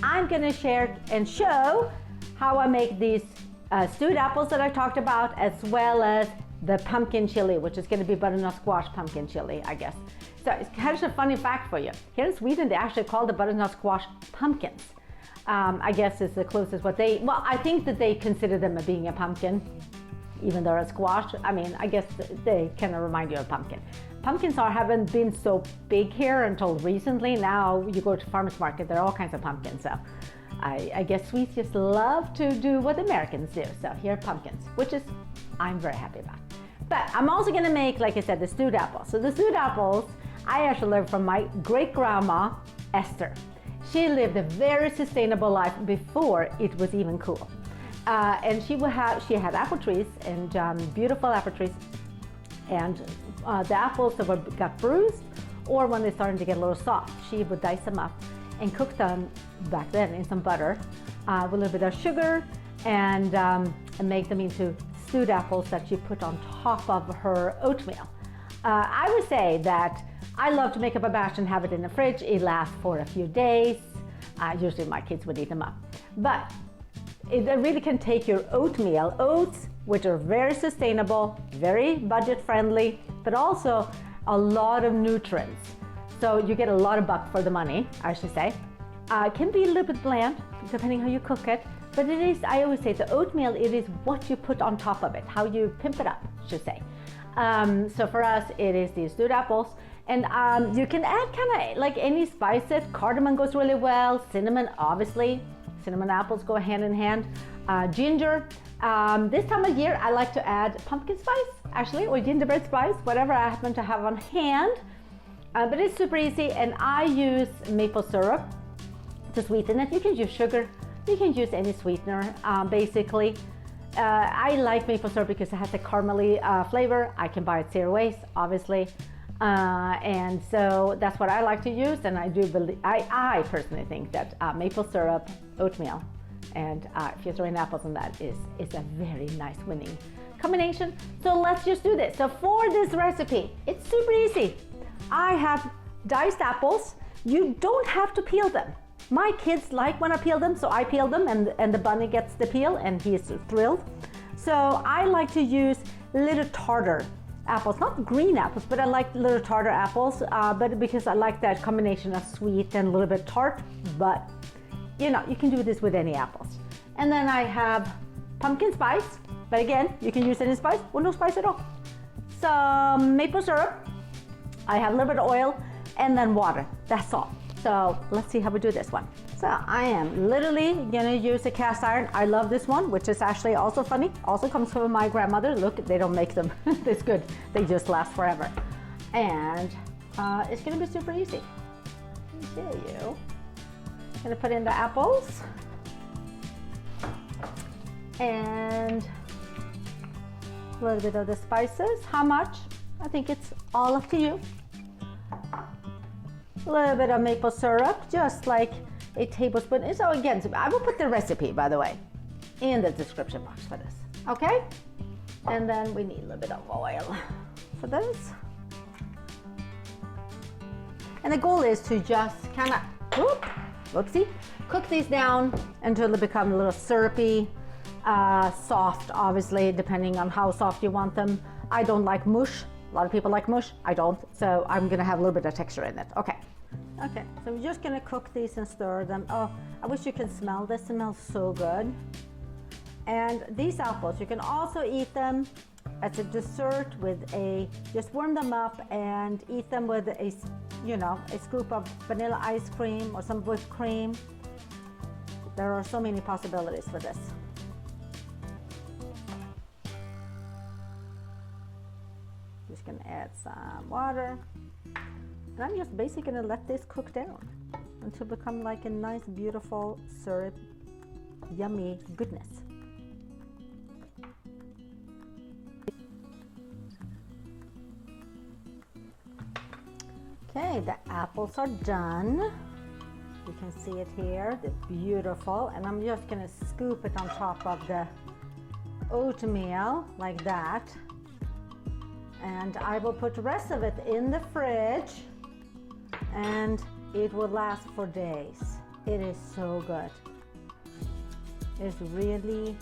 I'm gonna share and show how I make these stewed apples that I talked about, as well as the pumpkin chili, which is gonna be butternut squash pumpkin chili, I guess. So it's kind of a funny fact for you. Here in Sweden, they actually call the butternut squash pumpkins. I guess it's the closest what they, well, I think that they consider them as being a pumpkin, even though they're a squash. I mean, I guess they kind of remind you of pumpkin. Pumpkins haven't been so big here until recently. Now you go to farmer's market, there are all kinds of pumpkins. So I guess Swedes just love to do what Americans do. So here are pumpkins, which is, I'm very happy about. But I'm also gonna make, like I said, the stewed apples. So the stewed apples, I actually learned from my great grandma, Esther. She lived a very sustainable life before it was even cool. And she had apple trees, and beautiful apple trees. And the apples that got bruised, or when they started to get a little soft, she would dice them up and cook them back then in some butter with a little bit of sugar, and make them into stewed apples that she put on top of her oatmeal. I would say that I love to make up a batch and have it in the fridge. It lasts for a few days. Usually my kids would eat them up. But it really can take your oatmeal, oats, which are very sustainable, very budget friendly, but also a lot of nutrients. So you get a lot of buck for the money, I should say. It can be a little bit bland, depending how you cook it, but it is, I always say, the oatmeal, it is what you put on top of it, how you pimp it up, I should say. So for us, it is these stewed apples. And you can add kind of like any spices. Cardamom goes really well, cinnamon, obviously. Cinnamon apples go hand in hand. Ginger. This time of year, I like to add pumpkin spice, actually, or gingerbread spice, whatever I happen to have on hand. But it's super easy, and I use maple syrup to sweeten it. You can use sugar, you can use any sweetener, basically. I like maple syrup because it has a caramely flavor. I can buy it zero waste, obviously. And so that's what I like to use, and I do believe, I personally think that maple syrup, oatmeal, and if you throw in apples on that, is a very nice winning combination. So let's just do this. So for this recipe, it's super easy. I have diced apples. You don't have to peel them. My kids like when I peel them, so I peel them, and the bunny gets the peel, and he's thrilled. So I like to use little tartar apples, not green apples, but I like little tartar apples, but because I like that combination of sweet and a little bit tart. But you know, you can do this with any apples. And then I have pumpkin spice, but again, you can use any spice or no spice at all. Some maple syrup, I have a little bit of oil, and then water, that's all. So let's see how we do this one. So I am literally gonna use a cast iron. I love this one, which is actually also funny. Also comes from my grandmother. Look, they don't make them this good. They just last forever. And it's gonna be super easy. Let me show you. I'm gonna put in the apples. And a little bit of the spices. How much? I think it's all up to you. A little bit of maple syrup, just like a tablespoon. So again, I will put the recipe, by the way, in the description box for this, okay? And then we need a little bit of oil for this. And the goal is to just kind of, whoopsie, cook these down until they become a little syrupy, soft, obviously, depending on how soft you want them. I don't like mush. A lot of people like mush. I don't, so I'm gonna have a little bit of texture in it. Okay. Okay, so we're just gonna cook these and stir them. Oh, I wish you could smell this. It smells so good. And these apples, you can also eat them as a dessert with just warm them up and eat them with a scoop of vanilla ice cream or some whipped cream. There are so many possibilities for this. Just gonna add some water. And I'm just basically gonna let this cook down until it become like a nice, beautiful syrup, yummy goodness. Okay, the apples are done. You can see it here, they're beautiful. And I'm just gonna scoop it on top of the oatmeal like that. And I will put the rest of it in the fridge, and it will last for days. It is so good. It really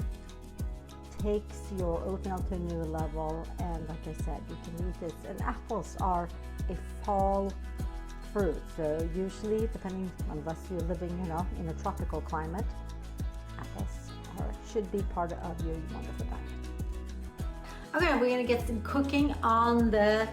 takes your oatmeal to a new level, and like I said, you can eat this. And apples are a fall fruit, so usually, depending, unless you're living, in a tropical climate, apples should be part of your wonderful diet. Okay, we're gonna get some cooking on the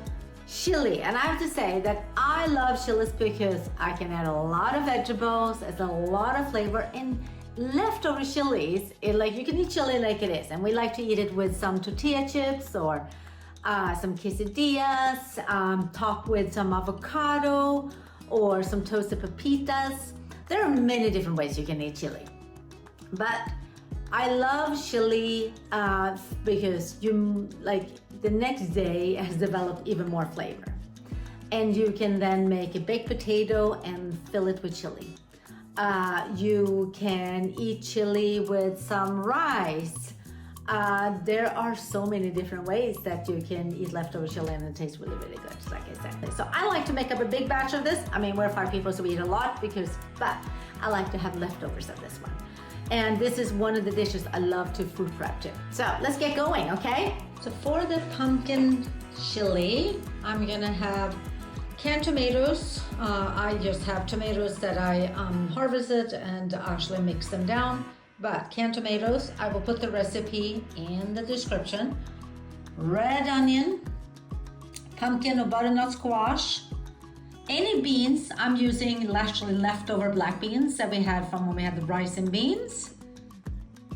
chili, and I have to say that I love chilies because I can add a lot of vegetables, it's a lot of flavor, and leftover chilies, you can eat chili like it is, and we like to eat it with some tortilla chips or some quesadillas, topped with some avocado or some toasted pepitas. There are many different ways you can eat chili, but I love chili because the next day has developed even more flavor, and you can then make a baked potato and fill it with chili. You can eat chili with some rice. There are so many different ways that you can eat leftover chili, and it tastes really, really good, like I said. So I like to make up a big batch of this. I mean, we're 5 people, so we eat a lot, but I like to have leftovers of this one. And this is one of the dishes I love to food prep too. So let's get going, okay? So for the pumpkin chili, I'm gonna have canned tomatoes. I just have tomatoes that I harvested and actually mix them down. But canned tomatoes, I will put the recipe in the description. Red onion, pumpkin or butternut squash. Any beans, I'm using actually leftover black beans that we had from when we had the rice and beans.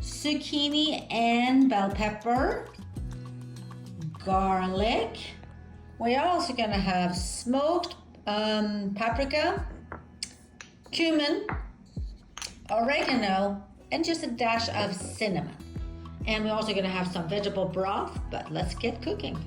Zucchini and bell pepper. Garlic. We're also gonna have smoked paprika, cumin, oregano, and just a dash of cinnamon. And we're also gonna have some vegetable broth, but let's get cooking.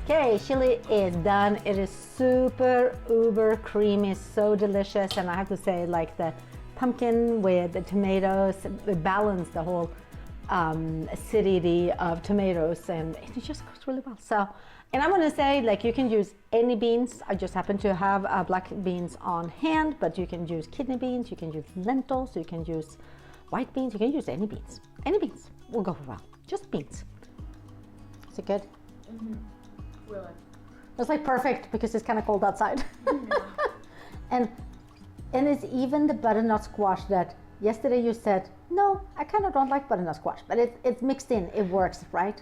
Okay, chili is done. It is super uber creamy, so delicious, and I have to say, like the pumpkin with the tomatoes, it balanced the whole acidity of tomatoes, and it just goes really well. So, and I'm gonna say, like, you can use any beans. I just happen to have black beans on hand, but you can use kidney beans, you can use lentils, you can use white beans, you can use any beans. Any beans will go well, just beans. Is it good? Mm-hmm. Really? It's like perfect because it's kind of cold outside. Yeah. and it's even the butternut squash that yesterday you said, no, I kind of don't like butternut squash, but it's mixed in, it works, right?